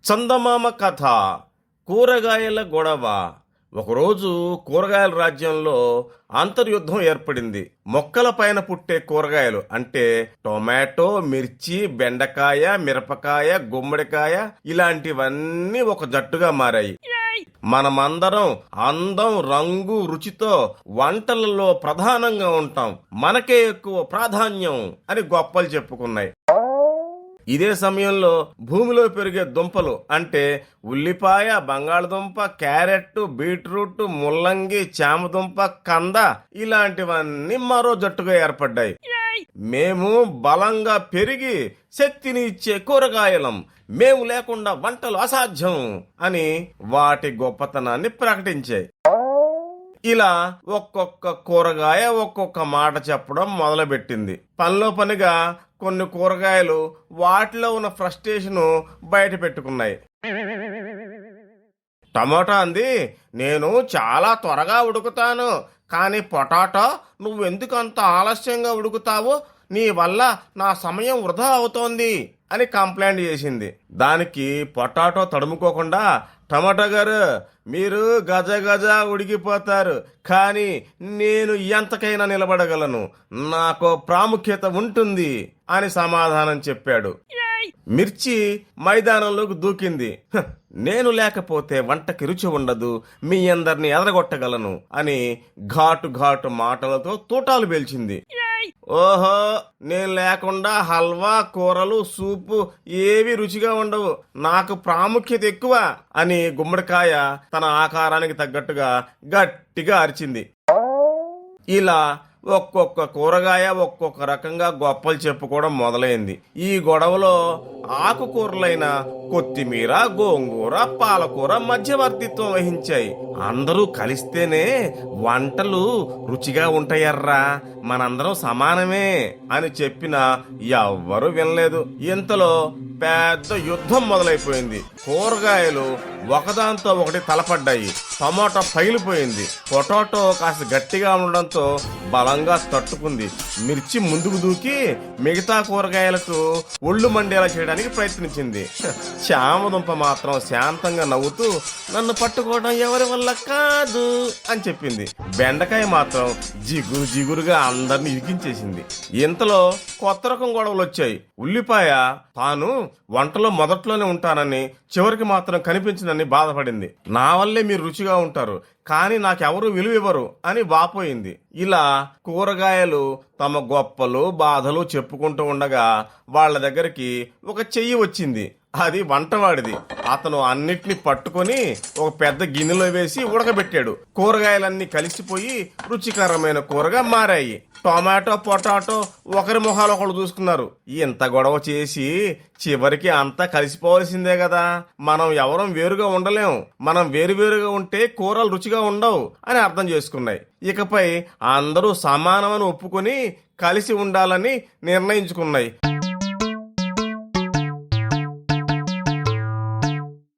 చందమామ కథ. కూరగాయల గొడవ. ఒకరోజు కూరగాయల రాజ్యంలో అంతర్యుద్ధం ఏర్పడింది. మొక్కల పైన పుట్టే కూరగాయలు అంటే టొమాటో, మిర్చి, బెండకాయ, మిరపకాయ, గుమ్మడికాయ ఇలాంటివన్నీ ఒక జట్టుగా మారాయి. మనమందరం అందం, రంగు, రుచితో వంటలలో ప్రధానంగా ఉంటాం, మనకే ఎక్కువ ప్రాధాన్యం అని గొప్పలు చెప్పుకున్నాయి. ఇదే సమయంలో భూమిలో పెరిగే దుంపలు అంటే ఉల్లిపాయ, బంగాళదుంప, క్యారెట్, బీట్రూట్, ముల్లంగి, చామదుంప, కంద ఇలాంటివన్నీ మరో జట్టుగా ఏర్పడ్డాయి. మేము బలంగా పెరిగి శక్తిని ఇచ్చే కూరగాయలం, మేము లేకుండా వంటలు అసాధ్యం అని వాటి గొప్పతనాన్ని ప్రకటించాయి. ఇలా ఒక్కొక్క కూరగాయ ఒక్కొక్క మాట చెప్పడం మొదలుపెట్టింది. పనిలో పనిగా కొన్ని కూరగాయలు వాటిలో ఉన్న ఫ్రస్ట్రేషన్ బయట పెట్టుకున్నాయి. టమోటా అంది, నేను చాలా త్వరగా ఉడుకుతాను, కానీ పొటాటో నువ్వెందుకు అంత ఆలస్యంగా ఉడుకుతావు, నీ వల్ల నా సమయం వృధా అవుతోంది అని కంప్లైంట్ చేసింది. దానికి పొటాటో తడుముకోకుండా, టమాటా గారు మీరు గజ గజ ఉడికిపోతారు, కానీ నేను ఎంతకైనా నిలబడగలను, నాకు ప్రాముఖ్యత ఉంటుంది అని సమాధానం చెప్పాడు. మిర్చి మైదానంలోకి దూకింది. నేను లేకపోతే వంటకి రుచి ఉండదు, మీ అందరిని ఎదరగొట్టగలను అని ఘాటు ఘాటు మాటలతో తూటాలు పేల్చింది. ఓహో, నేను లేకుండా హల్వా, కూరలు, సూపు ఏవి రుచిగా ఉండవు, నాకు ప్రాముఖ్యత ఎక్కువ అని గుమ్మడికాయ తన ఆకారానికి తగ్గట్టుగా గట్టిగా అరిచింది. ఇలా ఒక్కొక్క కూరగాయ ఒక్కొక్క రకంగా గొప్పలు చెప్పుకోవడం మొదలైంది. ఈ గొడవలో ఆకుకూరలైన కొత్తిమీర, గోంగూర, పాలకూర మధ్యవర్తిత్వం వహించాయి. అందరూ కలిస్తేనే వంటలు రుచిగా ఉంటాయర్రా, మనందరం సమానమే అని చెప్పినా ఎవ్వరూ వినలేదు. ఇంతలో పెద్ద యుద్ధం మొదలైపోయింది. కూరగాయలు ఒకదాంతో ఒకటి తలపడ్డాయి. టమాటో పగిలిపోయింది. పొటాటో కాస్త గట్టిగా ఉండడంతో బలంగా తట్టుకుంది. మిర్చి ముందుకు దూకి మిగతా కూరగాయలకు ఒళ్ళు మండేలా చేయడానికి ప్రయత్నించింది. చామదుంప మాత్రం శాంతంగా నవ్వుతూ నన్ను పట్టుకోవడం ఎవరి వల్ల కాదు అని చెప్పింది. బెండకాయ మాత్రం జిగురు జిగురుగా అందరిని ఇరికించేసింది. ఇంతలో కొత్త రకం గొడవలు వచ్చాయి. ఉల్లిపాయ తాను వంటలో మొదట్లోనే ఉంటానని చివరికి మాత్రం కనిపించనని బాధపడింది. నా వల్లే మీరు రుచిగా ఉంటారు, కానీ నాకెవరూ విలువ ఇవ్వరు అని వాపోయింది. ఇలా కూరగాయలు తమ గొప్పలు, బాధలు చెప్పుకుంటూ ఉండగా వాళ్ళ దగ్గరికి ఒక చెయ్యి వచ్చింది. అది వంటవాడిది. అతను అన్నిటిని పట్టుకొని ఒక పెద్ద గిన్నెలో వేసి ఉడకబెట్టాడు. కూరగాయలన్నీ కలిసిపోయి రుచికరమైన కూరగా మారాయి. టొమాటో, పొటాటో ఒకరి మొహాలు ఒకళ్ళు చూసుకున్నారు. ఇంత గొడవ చేసి చివరికి అంతా కలిసిపోవాల్సిందే కదా, మనం ఎవరం వేరుగా ఉండలేం, మనం వేరువేరుగా ఉంటే కూరలు రుచిగా ఉండవు అని అర్థం చేసుకున్నాయి. ఇకపై అందరూ సమానమని ఒప్పుకొని కలిసి ఉండాలని నిర్ణయించుకున్నాయి.